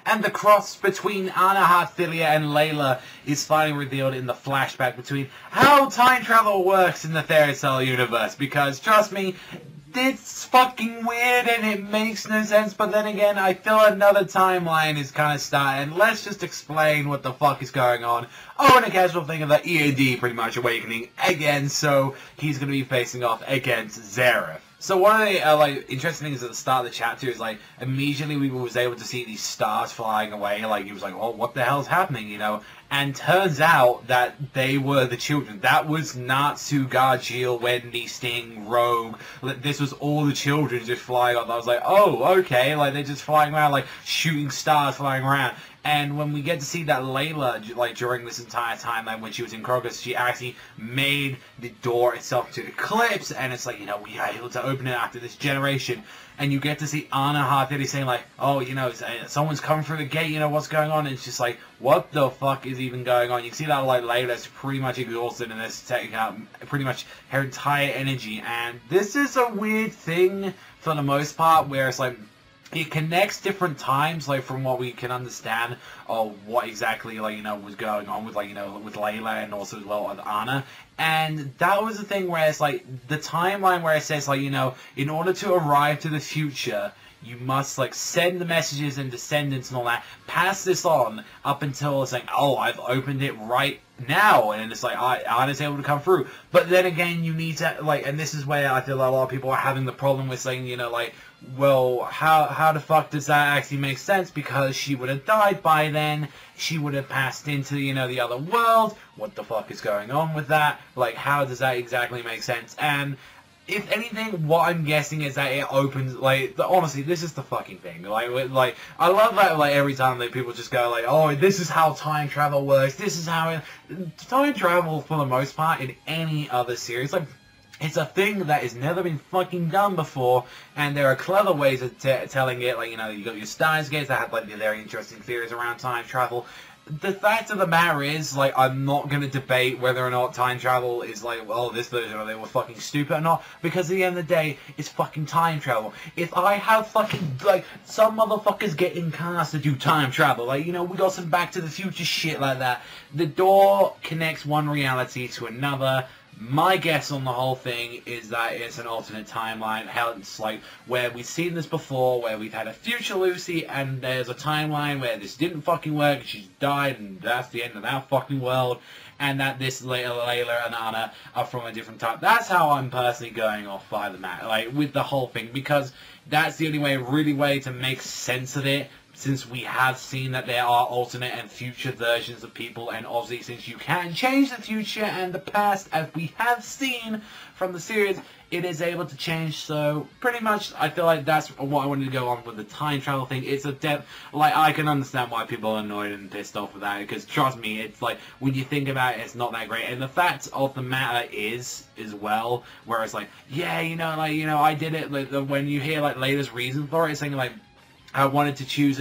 And the cross between Anna Heartfilia and Layla is finally revealed in the flashback between how time travel works in the Fairy Tail universe. Because, trust me, it's fucking weird and it makes no sense, but then again, I feel another timeline is kind of starting. Let's just explain what the fuck is going on. Oh, and a casual thing of the E.N.D. pretty much awakening again, so he's going to be facing off against Zeref. So one of the interesting things at the start of the chapter is immediately we was able to see these stars flying away. He was like, "Oh, what the hell's happening?" You know. And turns out that they were the children. That was Natsu, Gargiel, Wendy, Sting, Rogue. This was all the children just flying off. I was like, oh, okay. They're just flying around, shooting stars flying around. And when we get to see that Layla, during this entire time, when she was in Crocus, she actually made the door itself to Eclipse, and it's we are able to open it after this generation. And you get to see Anna Heartfilia saying, oh, someone's coming through the gate, what's going on? And it's just what the fuck is even going on? You can see that, Layla's pretty much exhausted and it's taking out pretty much her entire energy. And this is a weird thing for the most part, where it's it connects different times, from what we can understand of what exactly, was going on with, with Layla and also as well with Anna. And that was the thing where it's the timeline where it says, in order to arrive to the future, you must, send the messages and descendants and all that, pass this on up until it's oh, I've opened it right now, and it's Anna's able to come through. But then again, you need to, and this is where I feel a lot of people are having the problem with saying, well, how the fuck does that actually make sense? Because she would have died by then, she would have passed into, the other world. What the fuck is going on with that? How does that exactly make sense? And if anything, what I'm guessing is that it opens, honestly, this is the fucking thing. I love that, every time that people just go, oh, this is how time travel works, this is how time travel, for the most part, in any other series, it's a thing that has never been fucking done before, and there are clever ways of telling it, you got your Steins Gates that have, very interesting theories around time travel. The fact of the matter is, I'm not going to debate whether or not time travel is, well, this version or they were fucking stupid or not, because at the end of the day, it's fucking time travel. If I have fucking, some motherfuckers getting cast to do time travel, we got some Back to the Future shit like that. The door connects one reality to another. My guess on the whole thing is that it's an alternate timeline, how it's where we've seen this before, where we've had a future Lucy, and there's a timeline where this didn't fucking work, she's died, and that's the end of that fucking world, and that this Layla and Anna are from a different time. That's how I'm personally going off by the mat, with the whole thing, because that's the only way to make sense of it, since we have seen that there are alternate and future versions of people, and obviously since you can change the future and the past, as we have seen from the series, it is able to change. So pretty much I feel that's what I wanted to go on with the time travel thing. It's a I can understand why people are annoyed and pissed off with that, because trust me, it's when you think about it, it's not that great. And the fact of the matter is as well, where it's yeah, I did it, when you hear Layla's reason for it, it's saying I wanted to choose,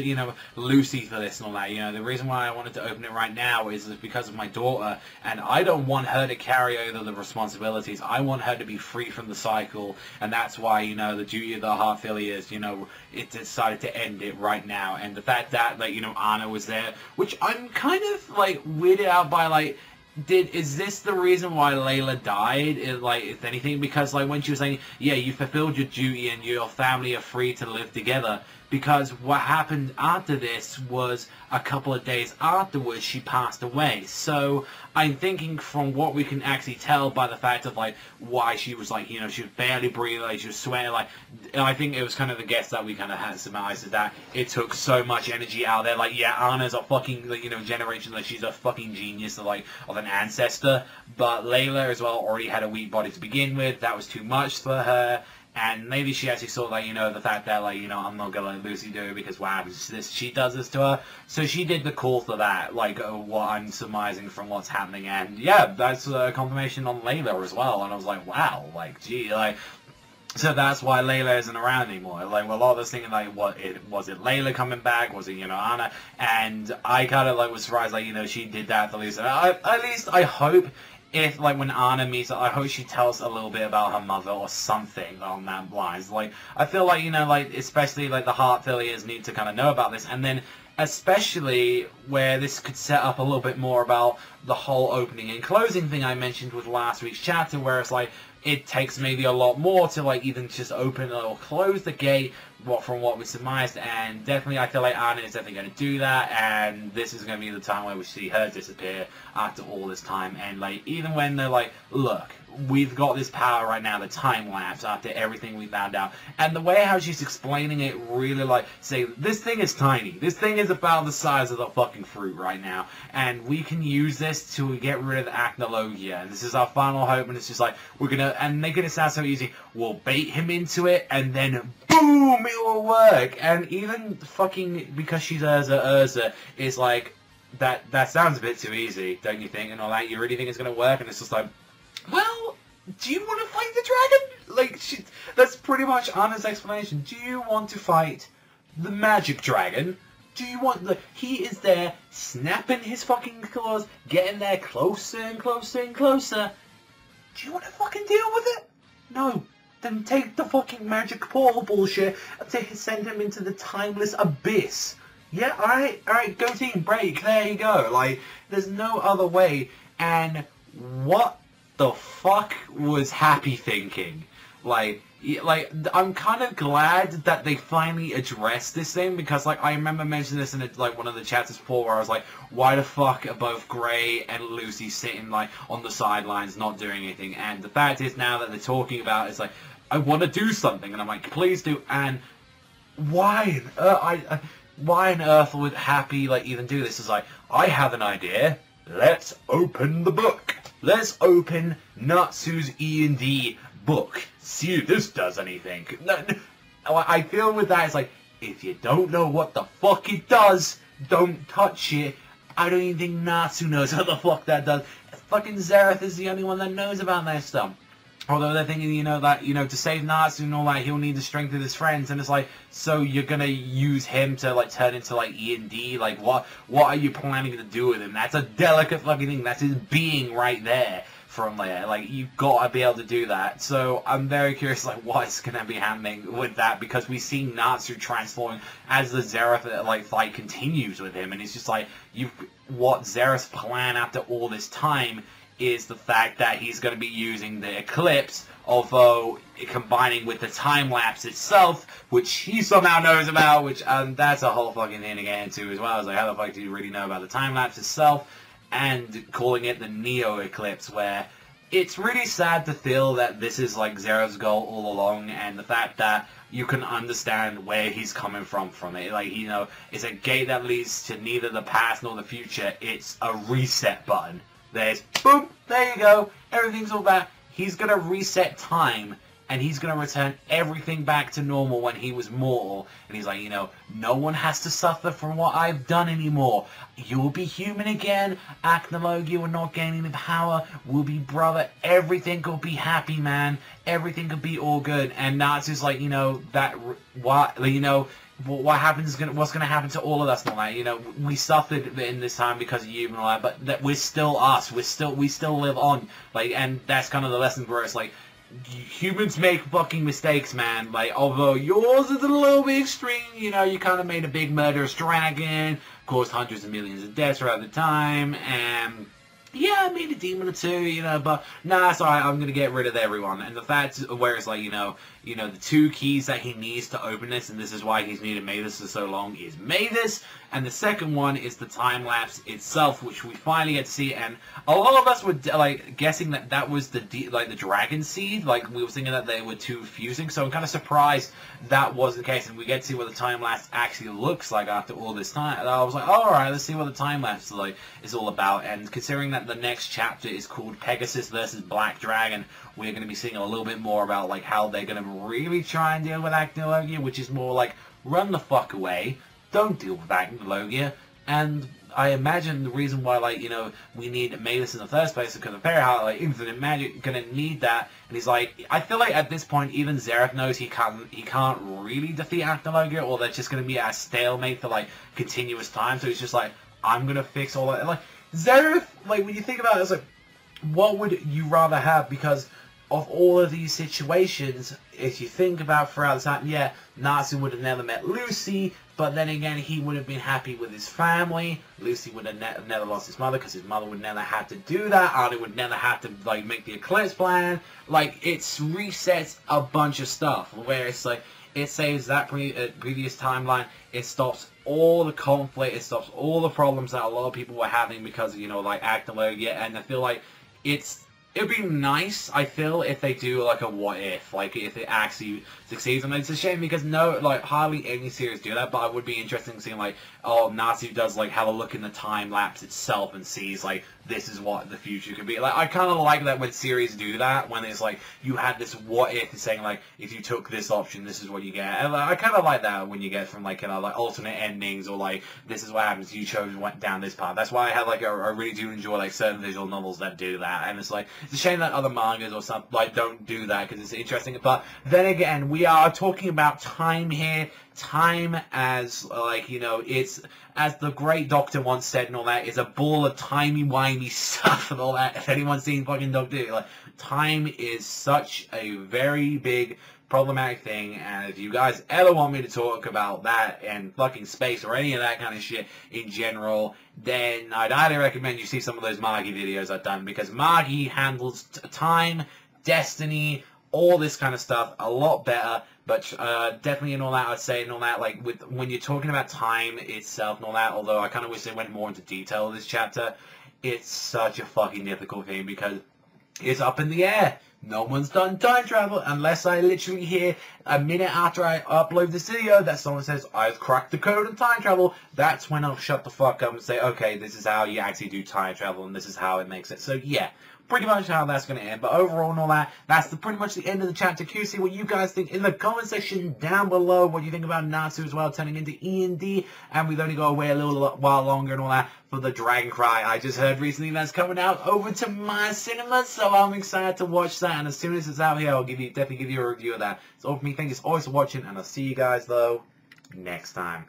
Lucy for this and all that. The reason why I wanted to open it right now is because of my daughter, and I don't want her to carry over the responsibilities. I want her to be free from the cycle, and that's why, the duty of the Heartfilia is, it decided to end it right now. And the fact that, Anna was there, which I'm kind of, weirded out by, is this the reason why Layla died? If anything, because when she was saying, yeah, you fulfilled your duty and your family are free to live together, because what happened after this was a couple of days afterwards she passed away. So I'm thinking from what we can actually tell by the fact of why she was she was barely breathing, she was sweating, I think it was kind of the guess that we kind of had surmised, is that it took so much energy out of there. Yeah, Anna's a fucking generation, she's a fucking genius of an ancestor, but Layla as well already had a weak body to begin with. That was too much for her. And maybe she actually saw, the fact that, I'm not gonna let Lucy do it, because what happens to this, she does this to her. So she did the call for that, what I'm surmising from what's happening. And yeah, that's a confirmation on Layla as well. And I was wow, gee, so that's why Layla isn't around anymore. A lot of us thinking, was it Layla coming back? Was it, Anna? And I kind of, was surprised, she did that for Lisa. At least I hope, if, when Anna meets her, I hope she tells a little bit about her mother or something on that lines. I feel especially, the Heartfilias need to kind of know about this. And then, especially where this could set up a little bit more about the whole opening and closing thing I mentioned with last week's chapter, where it's like, it takes maybe a lot more to like even just open or close the gate from what we surmised, and definitely I feel like Anna is definitely going to do that, and this is going to be the time where we see her disappear after all this time. And like, even when they're like, look, we've got this power right now, the time lapse, after everything we found out, and the way how she's explaining it, really like, say, this thing is tiny, this thing is about the size of the fucking fruit right now, and we can use this to get rid of the Acnologia, and this is our final hope. And it's just like, we're gonna, and making it sound so easy, we'll bait him into it, and then boom, it will work. And even fucking, because she's Urza is like, that sounds a bit too easy, don't you think? And all that, you really think it's gonna work? And it's just like, well, do you want to fight the dragon? Like, that's pretty much Anna's explanation. Do you want to fight the magic dragon? Do you want he is there, snapping his fucking claws, getting there closer and closer and closer. Do you want to fucking deal with it? No. Then take the fucking magic portal bullshit and send him into the timeless abyss. Yeah, alright, go team, break, there you go. Like, there's no other way. And what the fuck was Happy thinking? Like, I'm kind of glad that they finally addressed this thing, because, like, I remember mentioning this in, like, one of the chapters before, where I was like, why the fuck are both Gray and Lucy sitting, like, on the sidelines, not doing anything? And the fact is, now that they're talking about it, it's like, I want to do something, and I'm like, please do. And why on earth would Happy, like, even do this? It's like, I have an idea. Let's open the book. Let's open Natsu's E.N.D. book. See if this does anything. No, I feel with that, it's like, if you don't know what the fuck it does, don't touch it. I don't even think Natsu knows what the fuck that does. Fucking Zereth is the only one that knows about that stuff. Although they're thinking, that, to save Natsu and all that, he'll need the strength of his friends. And it's like, so you're gonna use him to, like, turn into, like, E.N.D.? Like, what are you planning to do with him? That's a delicate fucking thing. That's his being right there from there. Like, you've got to be able to do that. So I'm very curious, like, what's gonna be happening with that, because we see Natsu transforming as the Zereth, like, fight continues with him. And it's just like, what Zereth's plan after all this time is the fact that he's going to be using the Eclipse, although combining with the time lapse itself, which he somehow knows about, which that's a whole fucking thing to get into as well. It's like, how the fuck do you really know about the time lapse itself? And calling it the Neo Eclipse, where it's really sad to feel that this is like Zereth's goal all along, and the fact that you can understand where he's coming from it. Like, it's a gate that leads to neither the past nor the future. It's a reset button. There's, boom, there you go, everything's all back. He's going to reset time, and he's going to return everything back to normal when he was mortal. And he's like, no one has to suffer from what I've done anymore. You'll be human again. Acnologia will not gain any power. We'll be brother. Everything will be happy, man. Everything will be all good. And Natsu's like, what happens? What's gonna happen to all of us and all that? We suffered in this time because of you and all that, but that we're still us. We still live on. Like, and that's kind of the lesson where it's like, humans make fucking mistakes, man. Like, although yours is a little bit extreme, you kind of made a big murderous dragon, caused hundreds of millions of deaths throughout the time, and yeah, I made a demon or two, but nah, it's alright, I'm gonna get rid of everyone. And the fact where it's like, the two keys that he needs to open this, and this is why he's needed Mavis for so long, is Mavis, and the second one is the time lapse itself, which we finally get to see. And a lot of us were like guessing that was the dragon seed. Like, we were thinking that they were two fusing, so I'm kind of surprised that wasn't the case, and we get to see what the time lapse actually looks like after all this time. And I was like, alright, let's see what the time lapse is all about. And considering that the next chapter is called Pegasus versus Black Dragon, we're going to be seeing a little bit more about like how they're going to really try and deal with Acnologia, which is more like, run the fuck away, don't deal with Acnologia. And I imagine the reason why, we need Mavis in the first place is because of Fairy infinite magic, gonna need that. And he's like, I feel like at this point, even Zereth knows he can't really defeat Acnologia, or they're just gonna be at a stalemate for, continuous time. So he's just like, I'm gonna fix all that. Like, Zereth, when you think about it, it's like, what would you rather have? Because of all of these situations, if you think about throughout the time, yeah, Natsu would have never met Lucy, But then again, he would have been happy with his family. Lucy would have never lost his mother because his mother would never have to do that. Arnie would never have to, like, make the Eclipse plan. Like, it resets a bunch of stuff. Where it's like, it saves that previous timeline. It stops all the conflict. It stops all the problems that a lot of people were having because of, you know, like, acting like it. And I feel like it'd be nice, I feel, if they do, like, a what if, like, if it actually succeeds. And it's a shame because hardly any series do that, but I would be interested in seeing, like, oh, Natsu does, like, have a look in the time lapse itself and sees, like, this is what the future could be. Like, I kind of like that when series do that, when it's, like, you had this what if, saying, like, if you took this option, this is what you get. And I kind of like that when you get from, like, like, alternate endings, or, like, this is what happens, you went down this path. That's why I have, like, I really do enjoy, like, certain visual novels that do that, and it's, like, it's a shame that other mangas or something, like, don't do that, because it's interesting. But then again, we are talking about time here. Time as, like, you know, it's, as the great Doctor once said and all that, is a ball of timey-wimey stuff and all that. If anyone's seen fucking Doctor Who, like, time is such a very big problematic thing, and if you guys ever want me to talk about that and fucking space or any of that kind of shit in general, then I'd highly recommend you see some of those Margie videos I've done, because Margie handles time, destiny, all this kind of stuff a lot better. But definitely in all that, I'd say in all that, like, when you're talking about time itself and all that, although I kind of wish they went more into detail in this chapter, it's such a fucking difficult thing because it's up in the air. No one's done time travel unless I literally hear a minute after I upload this video that someone says, I've cracked the code on time travel. That's when I'll shut the fuck up and say, okay, this is how you actually do time travel and this is how it makes it. So yeah, pretty much how that's going to end. But overall and all that, that's pretty much the end of the chapter. Curious to see what you guys think in the comment section down below. What do you think about Natsu as well, turning into E.N.D. And we've only got to wait a little while longer and all that for the Dragon Cry I just heard recently that's coming out over to my cinema. So I'm excited to watch that. And as soon as it's out here, I'll definitely give you a review of that. It's all for me. Thank you always for watching. And I'll see you guys, though, next time.